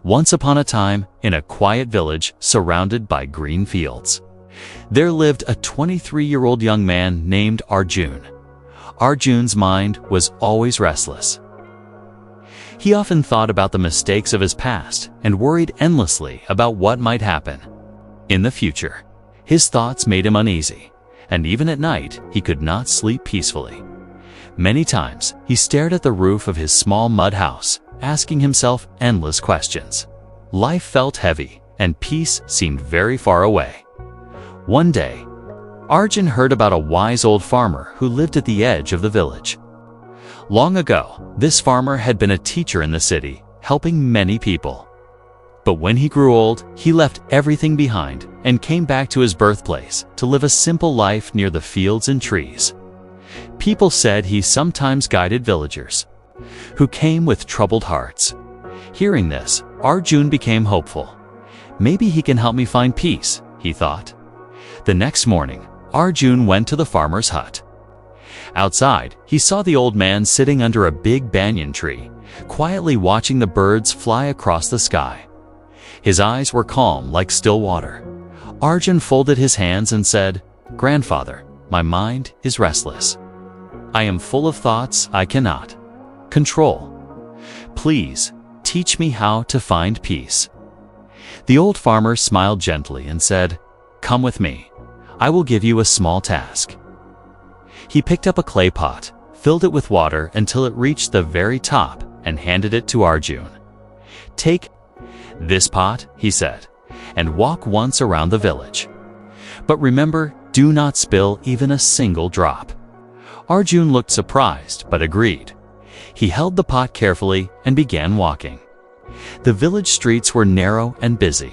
Once upon a time, in a quiet village surrounded by green fields, there lived a 23-year-old young man named Arjun. Arjun's mind was always restless. He often thought about the mistakes of his past and worried endlessly about what might happen in the future. His thoughts made him uneasy, and even at night he could not sleep peacefully. Many times he stared at the roof of his small mud house, asking himself endless questions. Life felt heavy, and peace seemed very far away. One day, Arjun heard about a wise old farmer who lived at the edge of the village. Long ago, this farmer had been a teacher in the city, helping many people. But when he grew old, he left everything behind and came back to his birthplace to live a simple life near the fields and trees. People said he sometimes guided villagers who came with troubled hearts. Hearing this, Arjun became hopeful. Maybe he can help me find peace, he thought. The next morning, Arjun went to the farmer's hut. Outside, he saw the old man sitting under a big banyan tree, quietly watching the birds fly across the sky. His eyes were calm like still water. Arjun folded his hands and said, "Grandfather, my mind is restless. I am full of thoughts I cannot control. Please, teach me how to find peace." The old farmer smiled gently and said, "Come with me. I will give you a small task." He picked up a clay pot, filled it with water until it reached the very top, and handed it to Arjun. "Take this pot," he said, "and walk once around the village. But remember, do not spill even a single drop." Arjun looked surprised but agreed. He held the pot carefully and began walking. The village streets were narrow and busy.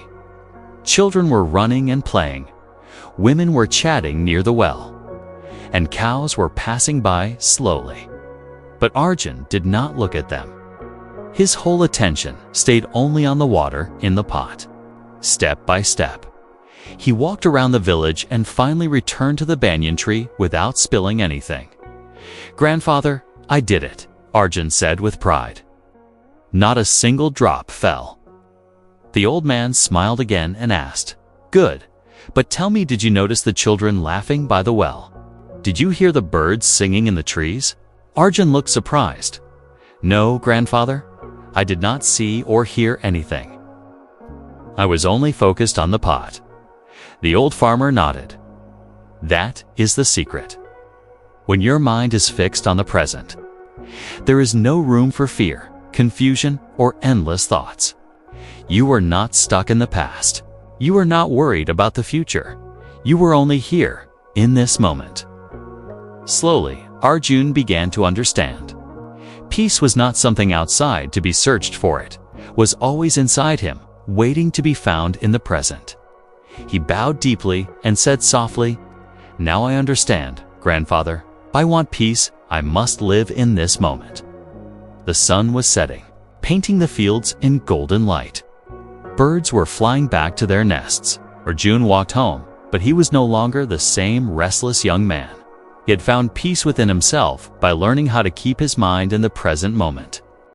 Children were running and playing. Women were chatting near the well, and cows were passing by slowly. But Arjun did not look at them. His whole attention stayed only on the water in the pot. Step by step, he walked around the village and finally returned to the banyan tree without spilling anything. "Grandfather, I did it," Arjun said with pride. Not a single drop fell. The old man smiled again and asked, "Good, but tell me, did you notice the children laughing by the well? Did you hear the birds singing in the trees?" Arjun looked surprised. "No, grandfather, I did not see or hear anything. I was only focused on the pot." The old farmer nodded. "That is the secret. When your mind is fixed on the present, there is no room for fear, confusion, or endless thoughts. You are not stuck in the past. You are not worried about the future. You are only here, in this moment." Slowly, Arjun began to understand. Peace was not something outside to be searched for. It was always inside him, waiting to be found in the present. He bowed deeply and said softly, "Now I understand, grandfather. If I want peace, I must live in this moment." The sun was setting, painting the fields in golden light. Birds were flying back to their nests. Arjun walked home, but he was no longer the same restless young man. He had found peace within himself by learning how to keep his mind in the present moment.